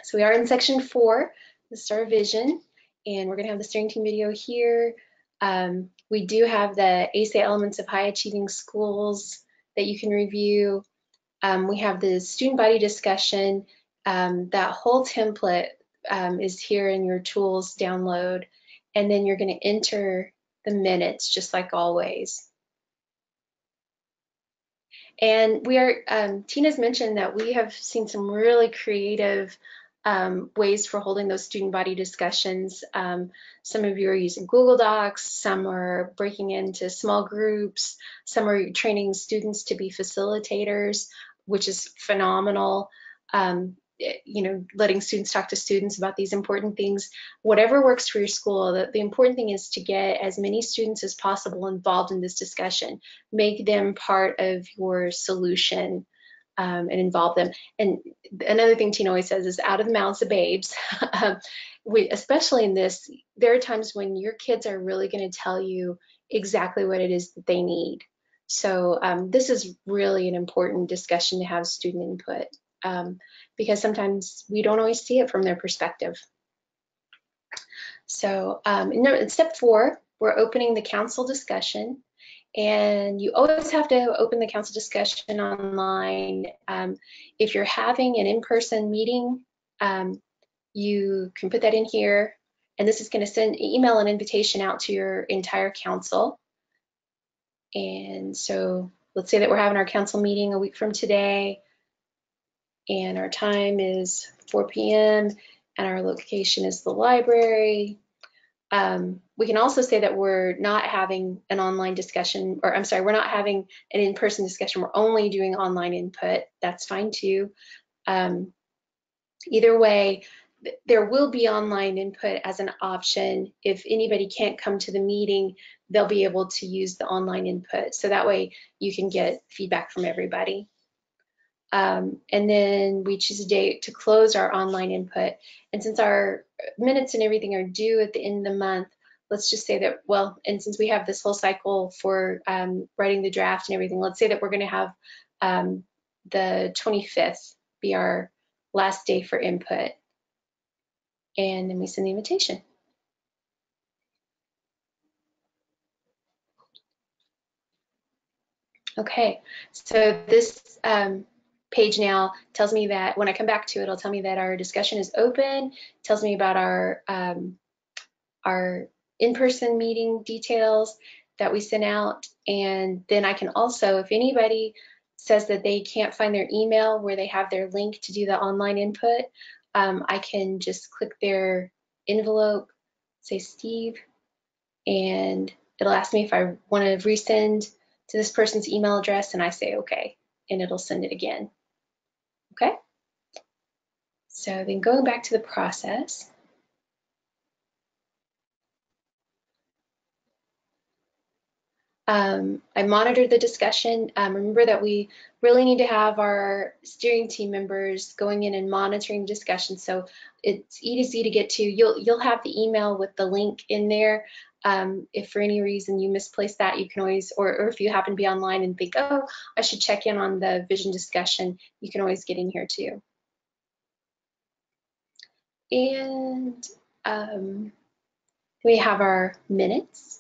So we are in section 4, this is our vision, and we're going to have the steering team video here. We do have the ASAI elements of high achieving schools that you can review. We have the student body discussion. That whole template is here in your tools download, and then you're going to enter the minutes just like always. And we are, Tina's mentioned that we have seen some really creative ways for holding those student body discussions. Some of you are using Google Docs, some are breaking into small groups, some are training students to be facilitators, which is phenomenal. Letting students talk to students about these important things. Whatever works for your school, the important thing is to get as many students as possible involved in this discussion. Make them part of your solution, and involve them. And another thing Tina always says is, out of the mouths of babes. Especially in this, there are times when your kids are really going to tell you exactly what it is that they need. So this is really an important discussion to have student input. Because sometimes we don't always see it from their perspective. So in step 4, we're opening the council discussion, and you always have to open the council discussion online. If you're having an in-person meeting, you can put that in here, and this is going to email an invitation out to your entire council. And so let's say that we're having our council meeting a week from today, and our time is 4 p.m. and our location is the library. We can also say that we're not having an online discussion, or I'm sorry, we're not having an in-person discussion. We're only doing online input. That's fine too. Either way, there will be online input as an option. If anybody can't come to the meeting, they'll be able to use the online input. So that way you can get feedback from everybody. And then we choose a date to close our online input. And since our minutes and everything are due at the end of the month, let's just say that, well, and since we have this whole cycle for writing the draft and everything, let's say that we're going to have the 25th be our last day for input. And then we send the invitation. Okay, so this page now tells me that when I come back to it, it'll tell me that our discussion is open, tells me about our in-person meeting details that we sent out. And then I can also, if anybody says that they can't find their email where they have their link to do the online input, I can just click their envelope, say Steve, and it'll ask me if I want to resend to this person's email address, and I say okay, and it'll send it again. Okay, so then going back to the process, I monitored the discussion. Remember that we really need to have our steering team members going in and monitoring discussion, so it's easy to get to. You'll have the email with the link in there. If for any reason you misplace that, you can always, or if you happen to be online and think, oh, I should check in on the vision discussion, you can always get in here too. And we have our minutes,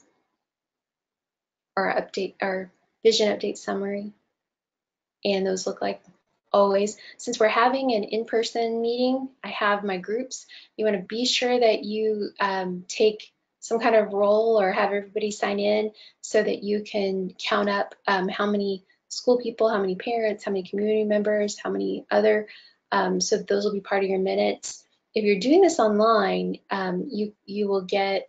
our vision update summary, and those look like always. Since we're having an in-person meeting, I have my groups. You want to be sure that you take some kind of role or have everybody sign in so that you can count up how many school people, how many parents, how many community members, how many other, so those will be part of your minutes. If you're doing this online, you will get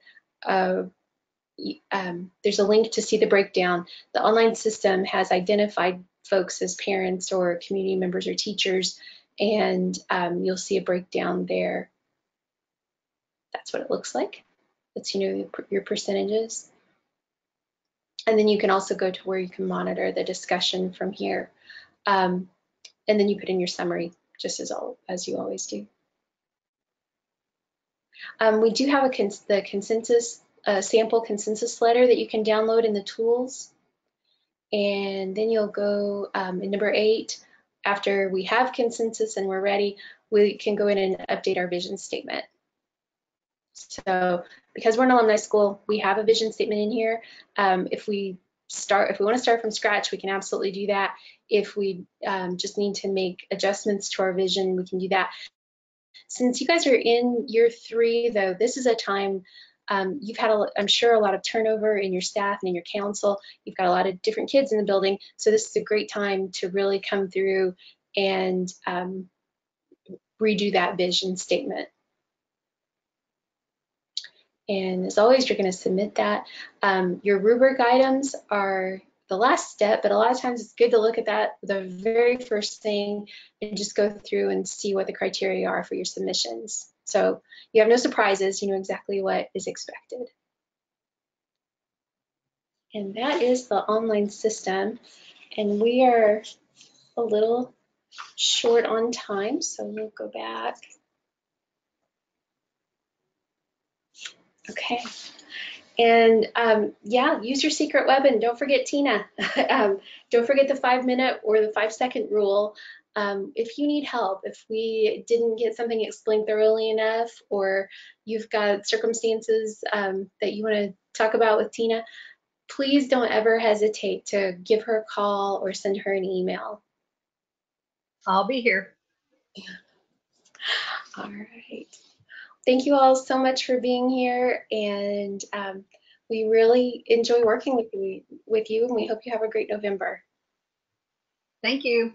there's a link to see the breakdown. The online system has identified folks as parents or community members or teachers, and you'll see a breakdown there. That's what it looks like. Lets you know your percentages. And then you can also go to where you can monitor the discussion from here. And then you put in your summary, just as you always do. We do have the consensus, sample consensus letter that you can download in the tools. And then you'll go in number 8, after we have consensus and we're ready, we can go in and update our vision statement. So because we're an alumni school, we have a vision statement in here. If we want to start from scratch, we can absolutely do that. If we just need to make adjustments to our vision, we can do that. Since you guys are in year 3, though, this is a time you've had, I'm sure, a lot of turnover in your staff and in your council. You've got a lot of different kids in the building, so this is a great time to really come through and redo that vision statement. And as always, you're going to submit that. Your rubric items are the last step, but a lot of times it's good to look at that the very first thing and just go through and see what the criteria are for your submissions. So you have no surprises, you know exactly what is expected. And that is the online system. And we are a little short on time, so we'll go back. Okay. And yeah, use your secret weapon. Don't forget Tina. Don't forget the 5-minute or the 5-second rule. If you need help, if we didn't get something explained thoroughly enough, or you've got circumstances that you want to talk about with Tina, please don't ever hesitate to give her a call or send her an email. I'll be here. All right. Thank you all so much for being here, and we really enjoy working with you, and we hope you have a great November. Thank you.